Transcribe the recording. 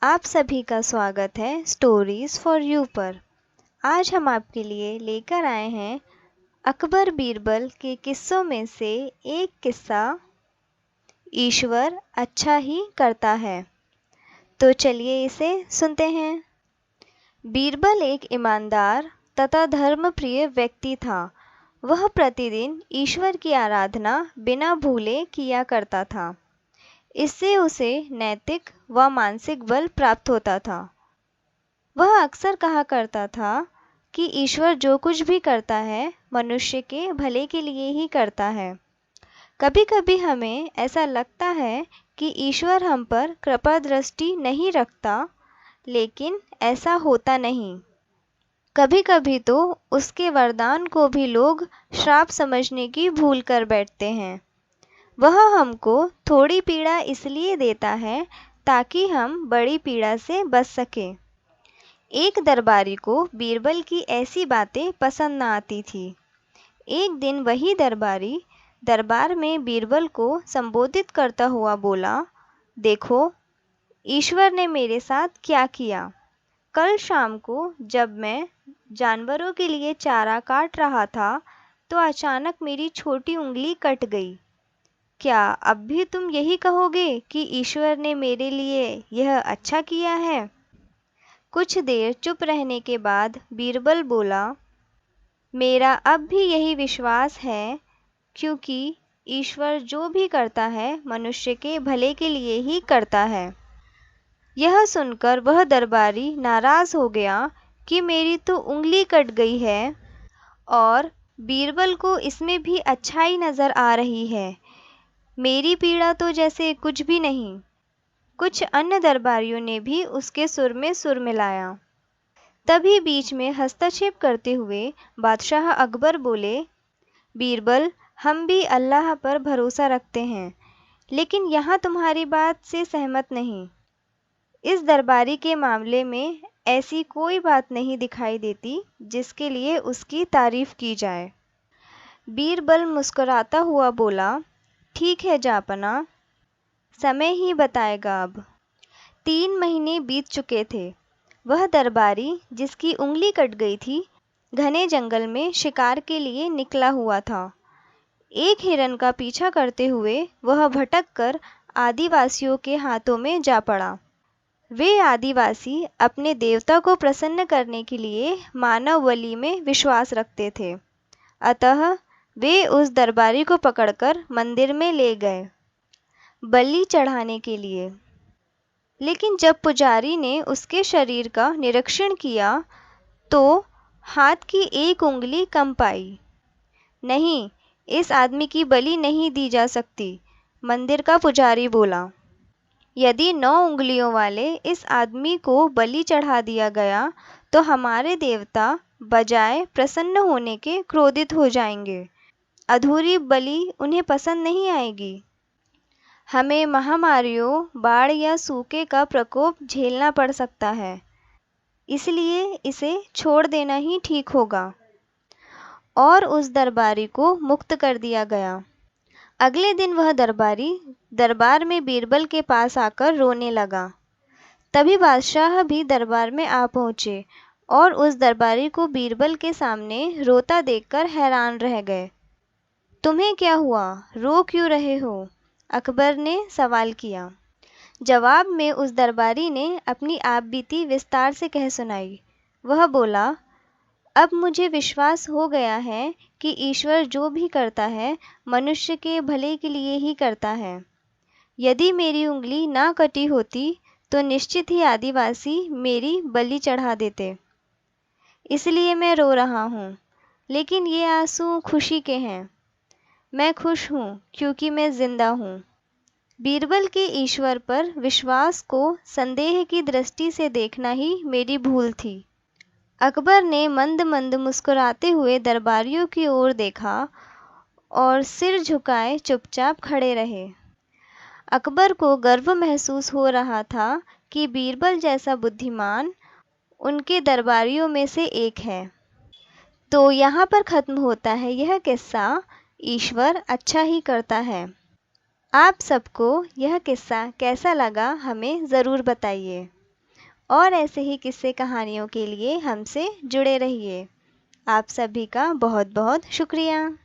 आप सभी का स्वागत है स्टोरीज फॉर यू पर। आज हम आपके लिए लेकर आए हैं अकबर बीरबल के किस्सों में से एक किस्सा, ईश्वर अच्छा ही करता है। तो चलिए इसे सुनते हैं। बीरबल एक ईमानदार तथा धर्मप्रिय व्यक्ति था। वह प्रतिदिन ईश्वर की आराधना बिना भूले किया करता था। इससे उसे नैतिक व मानसिक बल प्राप्त होता था। वह अक्सर कहा करता था कि ईश्वर जो कुछ भी करता है मनुष्य के भले के लिए ही करता है। कभी कभी हमें ऐसा लगता है कि ईश्वर हम पर कृपा दृष्टि नहीं रखता, लेकिन ऐसा होता नहीं। कभी कभी तो उसके वरदान को भी लोग श्राप समझने की भूल कर बैठते हैं। वह हमको थोड़ी पीड़ा इसलिए देता है ताकि हम बड़ी पीड़ा से बच सकें। एक दरबारी को बीरबल की ऐसी बातें पसंद न आती थी। एक दिन वही दरबारी दरबार में बीरबल को संबोधित करता हुआ बोला, देखो, ईश्वर ने मेरे साथ क्या किया। कल शाम को जब मैं जानवरों के लिए चारा काट रहा था तो अचानक मेरी छोटी उंगली कट गई। क्या अब भी तुम यही कहोगे कि ईश्वर ने मेरे लिए यह अच्छा किया है? कुछ देर चुप रहने के बाद बीरबल बोला, मेरा अब भी यही विश्वास है, क्योंकि ईश्वर जो भी करता है मनुष्य के भले के लिए ही करता है। यह सुनकर वह दरबारी नाराज हो गया कि मेरी तो उंगली कट गई है और बीरबल को इसमें भी अच्छाई नज़र आ रही है। मेरी पीड़ा तो जैसे कुछ भी नहीं। कुछ अन्य दरबारियों ने भी उसके सुर में सुर मिलाया। तभी बीच में हस्तक्षेप करते हुए बादशाह अकबर बोले, बीरबल, हम भी अल्लाह पर भरोसा रखते हैं, लेकिन यहाँ तुम्हारी बात से सहमत नहीं। इस दरबारी के मामले में ऐसी कोई बात नहीं दिखाई देती जिसके लिए उसकी तारीफ की जाए। बीरबल मुस्कुराता हुआ बोला, ठीक है जापना, समय ही बताएगा। अब 3 महीने बीत चुके थे। वह दरबारी जिसकी उंगली कट गई थी घने जंगल में शिकार के लिए निकला हुआ था। एक हिरन का पीछा करते हुए वह भटक कर आदिवासियों के हाथों में जा पड़ा। वे आदिवासी अपने देवता को प्रसन्न करने के लिए मानव बलि में विश्वास रखते थे। अतः वे उस दरबारी को पकड़कर मंदिर में ले गए बलि चढ़ाने के लिए। लेकिन जब पुजारी ने उसके शरीर का निरीक्षण किया तो हाथ की एक उंगली कम पाई। नहीं, इस आदमी की बलि नहीं दी जा सकती, मंदिर का पुजारी बोला। यदि 9 उंगलियों वाले इस आदमी को बलि चढ़ा दिया गया तो हमारे देवता बजाय प्रसन्न होने के क्रोधित हो जाएंगे। अधूरी बलि उन्हें पसंद नहीं आएगी। हमें महामारियों, बाढ़ या सूखे का प्रकोप झेलना पड़ सकता है, इसलिए इसे छोड़ देना ही ठीक होगा। और उस दरबारी को मुक्त कर दिया गया। अगले दिन वह दरबारी दरबार में बीरबल के पास आकर रोने लगा। तभी बादशाह भी दरबार में आ पहुँचे और उस दरबारी को बीरबल के सामने रोता देखकर हैरान रह गए। तुम्हें क्या हुआ, रो क्यों रहे हो? अकबर ने सवाल किया। जवाब में उस दरबारी ने अपनी आपबीती विस्तार से कह सुनाई। वह बोला, अब मुझे विश्वास हो गया है कि ईश्वर जो भी करता है मनुष्य के भले के लिए ही करता है। यदि मेरी उंगली ना कटी होती तो निश्चित ही आदिवासी मेरी बलि चढ़ा देते। इसलिए मैं रो रहा हूँ, लेकिन ये आंसू खुशी के हैं। मैं खुश हूँ क्योंकि मैं जिंदा हूँ। बीरबल के ईश्वर पर विश्वास को संदेह की दृष्टि से देखना ही मेरी भूल थी। अकबर ने मंद मंद मुस्कुराते हुए दरबारियों की ओर देखा और सिर झुकाए चुपचाप खड़े रहे। अकबर को गर्व महसूस हो रहा था कि बीरबल जैसा बुद्धिमान उनके दरबारियों में से एक है। तो यहाँ पर ख़त्म होता है यह किस्सा, ईश्वर अच्छा ही करता है। आप सबको यह किस्सा कैसा लगा हमें ज़रूर बताइए। और ऐसे ही किस्से कहानियों के लिए हमसे जुड़े रहिए। आप सभी का बहुत बहुत शुक्रिया।